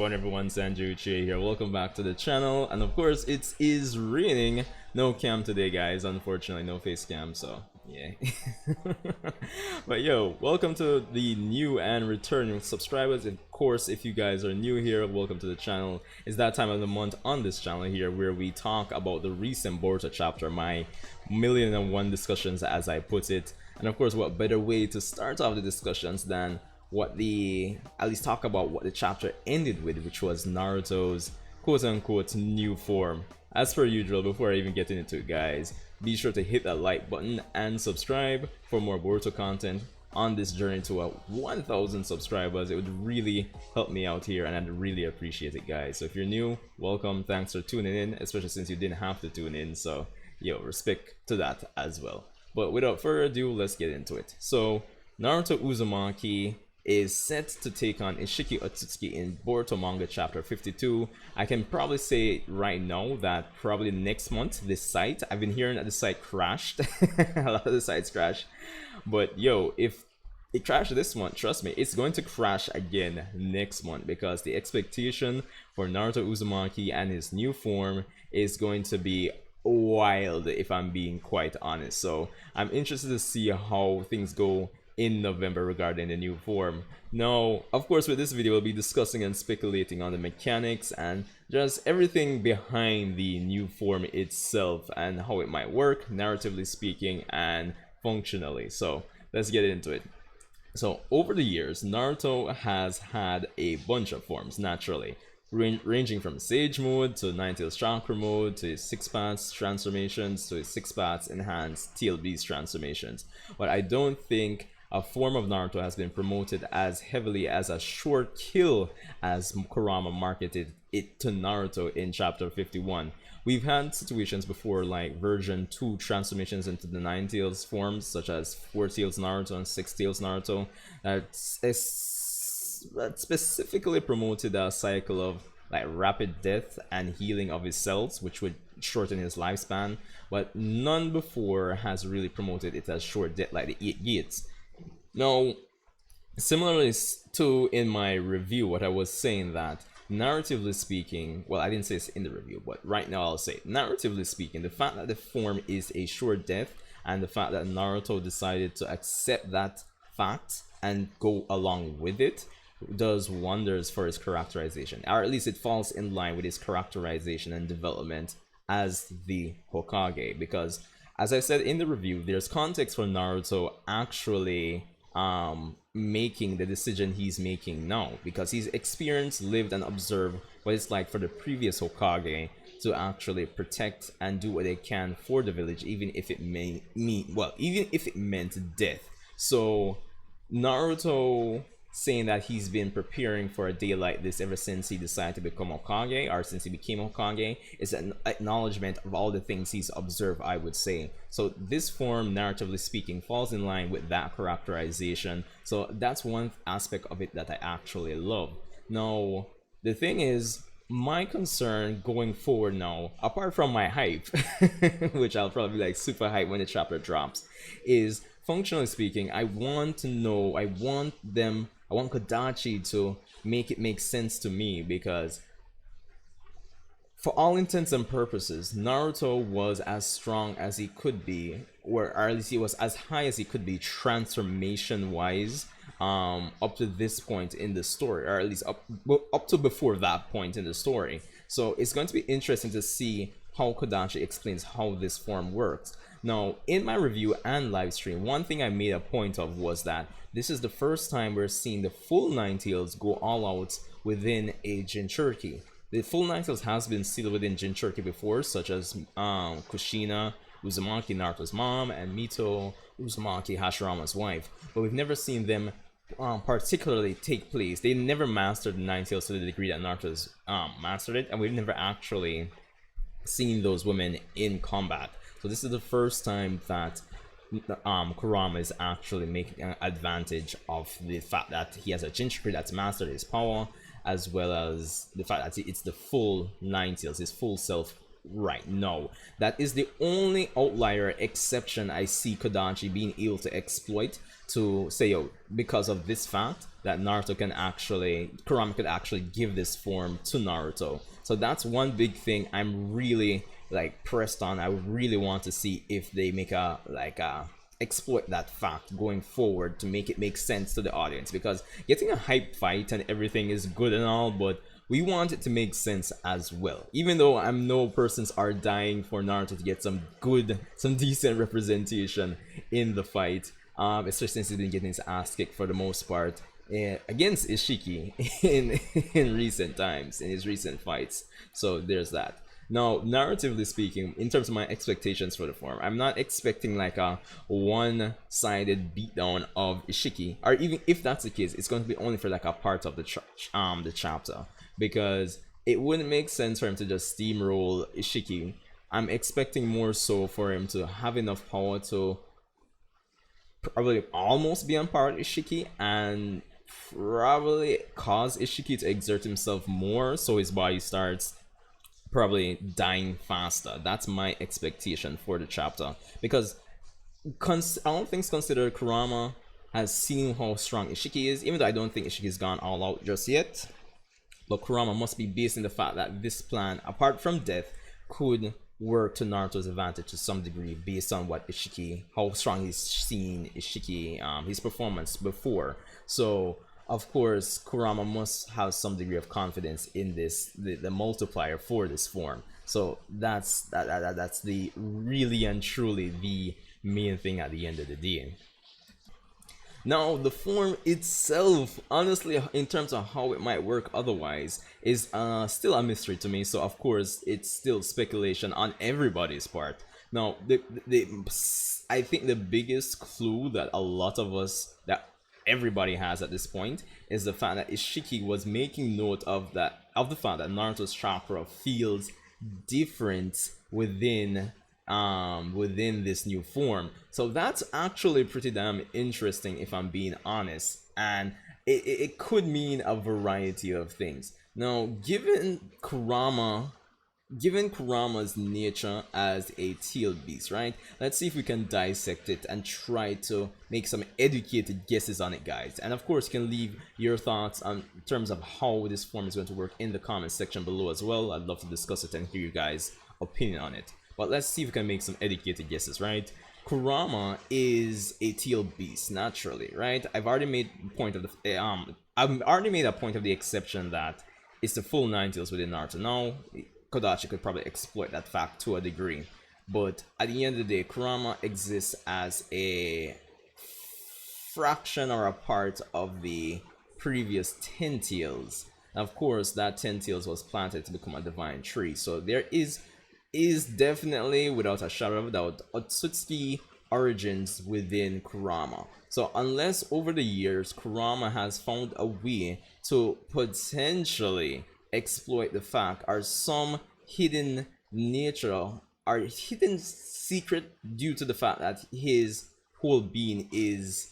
going everyone? Sanjuchi here. Welcome back to the channel, and of course it is raining. No cam today, guys. Unfortunately, no face cam, so yeah. But yo, welcome to the new and returning subscribers. Of course, if you guys are new here, welcome to the channel. It's that time of the month on this channel here where we talk about the recent Boruto chapter, my million and one discussions as I put it. And of course, what better way to start off the discussions than at least talk about what the chapter ended with, which was Naruto's quote-unquote new form. As per usual, before I even get into it, guys, be sure to hit that like button and subscribe for more Boruto content on this journey to 1,000 subscribers. It would really help me out here, and I'd really appreciate it, guys. So if you're new, welcome. Thanks for tuning in, especially since you didn't have to tune in. So yo, respect to that as well. But without further ado, let's get into it. So Naruto Uzumaki is set to take on Isshiki Otsutsuki in Boruto manga chapter 52. I can probably say right now that probably next month this site, I've been hearing that the site crashed. A lot of the sites crashed, but yo, if it crashed this month, trust me, it's going to crash again next month, because the expectation for Naruto Uzumaki and his new form is going to be wild, if I'm being quite honest. So I'm interested to see how things go in November regarding the new form. Now, of course, with this video we'll be discussing and speculating on the mechanics and just everything behind the new form itself and how it might work, narratively speaking and functionally. So let's get into it. So over the years, Naruto has had a bunch of forms, naturally, ranging from Sage mode to Nine Tails Chakra mode to his Six Paths transformations to his Six Paths enhanced Tail Beast transformations. But I don't think a form of Naruto has been promoted as heavily as a short kill as Kurama marketed it to Naruto in chapter 51. We've had situations before like version 2 transformations into the Nine Tails forms, such as Four Tails Naruto and Six Tails Naruto, that specifically promoted a cycle of like rapid death and healing of his cells, which would shorten his lifespan, but none before has really promoted it as short death like the 8 Gates. Now, similarly to in my review, what I was saying that narratively speaking, well, I didn't say this in the review, but right now I'll say narratively speaking, the fact that the form is a short death and the fact that Naruto decided to accept that fact and go along with it does wonders for his characterization, or at least it falls in line with his characterization and development as the Hokage. Because as I said in the review, there's context for Naruto actually making the decision he's making now, because he's experienced, lived and observed what it's like for the previous Hokage to actually protect and do what they can for the village, even if it even if it meant death. So Naruto saying that he's been preparing for a day like this ever since he decided to become Hokage, or since he became Hokage, is an acknowledgement of all the things he's observed, I would say. So this form, narratively speaking, falls in line with that characterization. So that's one aspect of it that I actually love. Now, the thing is, my concern going forward now, apart from my hype, which I'll probably be like super hype when the chapter drops, is functionally speaking, I want Kodachi to make it make sense to me, because for all intents and purposes, Naruto was as strong as he could be, or at least he was as high as he could be transformation wise, up to this point in the story, or at least up to before that point in the story. So it's going to be interesting to see how Kodachi explains how this form works. Now, in my review and live stream, one thing I made a point of was that this is the first time we're seeing the full Nine Tails go all out within a Jinchuriki. The full Nine Tails has been sealed within Jinchuriki before, such as Kushina Uzumaki, Naruto's mom, and Mito Uzumaki, Hashirama's wife. But we've never seen them particularly take place. They never mastered the Nine Tails to the degree that Naruto's mastered it, and we've never actually seen those women in combat. So this is the first time that Kurama is actually making an advantage of the fact that he has a Jinchuriki that's mastered his power, as well as the fact that it's the full Nine Tails, his full self right now. That is the only outlier exception I see Kodachi being able to exploit, to say, yo, because of this fact that Naruto can actually, Kurama could actually give this form to Naruto. So that's one big thing I'm really like pressed on. I would really want to see if they make a exploit that fact going forward to make it make sense to the audience, because getting a hype fight and everything is good and all, but we want it to make sense as well. Even though I'm no persons are dying for Naruto to get some decent representation in the fight, especially since he's been getting his ass kicked for the most part against Isshiki in recent times, in his recent fights. So there's that. Now, narratively speaking, in terms of my expectations for the form, I'm not expecting like a one-sided beatdown of Isshiki, or even if that's the case, it's going to be only for like a part of the chapter, because it wouldn't make sense for him to just steamroll Isshiki. I'm expecting more so for him to have enough power to probably almost be on par with Isshiki, and probably cause Isshiki to exert himself more, so his body starts probably dying faster. That's my expectation for the chapter, because all things considered, Kurama has seen how strong Isshiki is, even though I don't think Ishiki's gone all out just yet. But Kurama must be based in the fact that this plan, apart from death, could work to Naruto's advantage to some degree, based on what Isshiki, how strong he's seen Isshiki, his performance before. So of course, Kurama must have some degree of confidence in this, the multiplier for this form. So that's the really and truly the main thing at the end of the day. Now, the form itself, honestly, in terms of how it might work otherwise, is still a mystery to me. So of course, it's still speculation on everybody's part. Now, I think the biggest clue that a lot of us, that everybody has at this point, is the fact that Isshiki was making note of the fact that Naruto's chakra feels different within this new form. So that's actually pretty damn interesting, if I'm being honest, and it could mean a variety of things. Now, given Kurama's nature as a teal beast, right? Let's see if we can dissect it and try to make some educated guesses on it, guys. And of course, you can leave your thoughts on in terms of how this form is going to work in the comment section below as well. I'd love to discuss it and hear you guys' opinion on it. But let's see if we can make some educated guesses, right? Kurama is a teal beast naturally, right? I've already made a point of the exception that it's the full 9 tails within Naruto. Now, Kodachi could probably exploit that fact to a degree, but at the end of the day, Kurama exists as a fraction or a part of the previous 10 tails. And of course, that 10 tails was planted to become a divine tree. So there is definitely, without a shadow of a doubt, Otsutsuki origins within Kurama. So unless over the years Kurama has found a way to potentially exploit the fact, or some hidden nature or hidden secret, due to the fact that his whole being is,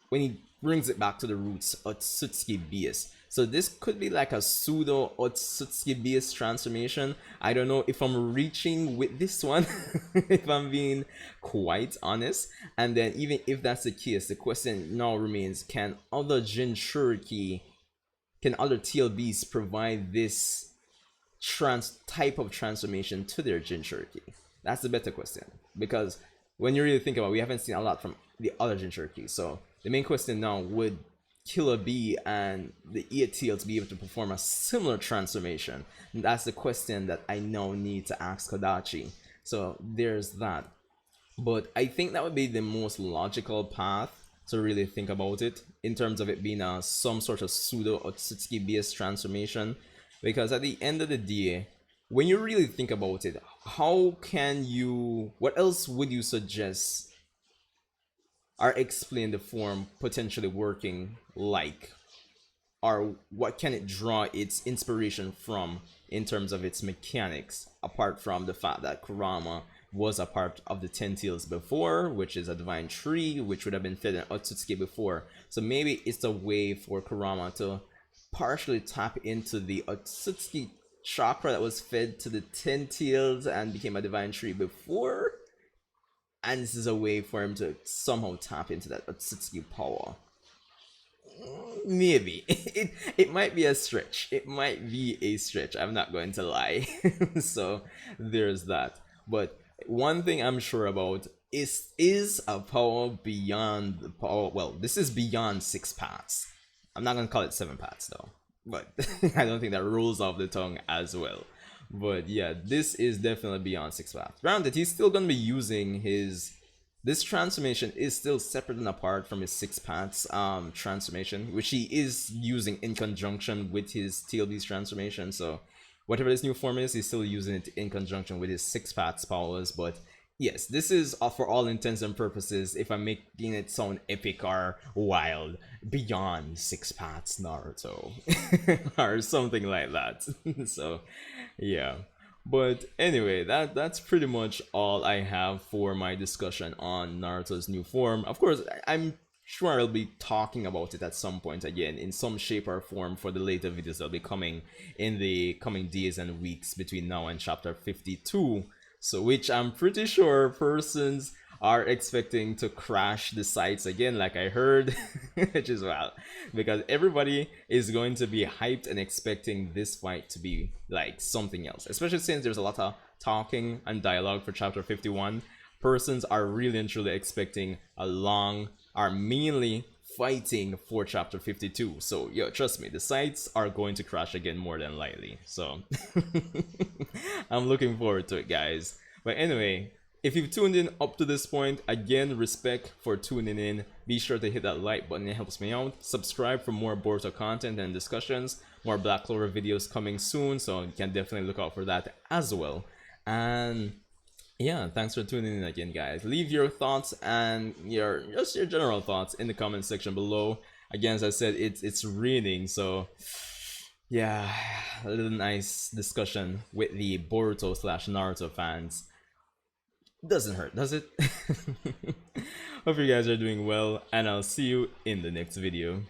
when he brings it back to the roots, Otsutsuki base. So this could be like a pseudo Otsutsuki base transformation. I don't know if I'm reaching with this one, if I'm being quite honest. And then even if that's the case, the question now remains, can other teal beasts provide this type of transformation to their Jinchuriki? That's the better question, because when you really think about it, we haven't seen a lot from the other Jinchuriki. So the main question now, would Killer Bee and the 8 tails be able to perform a similar transformation? And that's the question that I now need to ask Kodachi. So there's that. But I think that would be the most logical path to really think about it, in terms of it being some sort of pseudo Otsutsuki based transformation. Because at the end of the day, when you really think about it, what else would you suggest or explain the form potentially working like? Or what can it draw its inspiration from in terms of its mechanics, apart from the fact that Kurama was a part of the 10 tails before, which is a divine tree, which would have been fed in Otsutsuki before. So maybe it's a way for Kurama to partially tap into the Otsutsuki chakra that was fed to the 10 tails and became a divine tree before, and this is a way for him to somehow tap into that Otsutsuki power. Maybe it might be a stretch. It might be a stretch. I'm not going to lie. So there's that. But one thing I'm sure about is a power beyond the power. Well, this is beyond 6 paths. I'm not gonna call it 7 paths though. But I don't think that rolls off the tongue as well. But yeah, this is definitely beyond 6 paths. Granted, he's still gonna be using his. This transformation is still separate and apart from his 6 paths transformation, which he is using in conjunction with his tail beast transformation. So whatever this new form is, he's still using it in conjunction with his 6 paths powers. But yes, this is for all intents and purposes, if I'm making it sound epic or wild, beyond 6 paths Naruto or something like that. So yeah. But anyway, that's pretty much all I have for my discussion on Naruto's new form. Of course, I'm sure I'll be talking about it at some point again in some shape or form for the later videos that'll be coming in the coming days and weeks between now and chapter 52. So which I'm pretty sure persons are expecting to crash the sites again, like I heard, which is wild, because everybody is going to be hyped and expecting this fight to be like something else, especially since there's a lot of talking and dialogue for chapter 51. Persons are really and truly expecting a long, are mainly fighting for chapter 52. So yo, trust me, the sites are going to crash again more than likely. So I'm looking forward to it, guys. But anyway, if you've tuned in up to this point, again, respect for tuning in. Be sure to hit that like button, it helps me out. Subscribe for more Boruto content and discussions. More Black Clover videos coming soon, so you can definitely look out for that as well. And yeah, thanks for tuning in again, guys. Leave your thoughts and your general thoughts in the comment section below. Again, as I said, it's raining, so yeah, a little nice discussion with the Boruto / Naruto fans. Doesn't hurt, does it? Hope you guys are doing well, and I'll see you in the next video.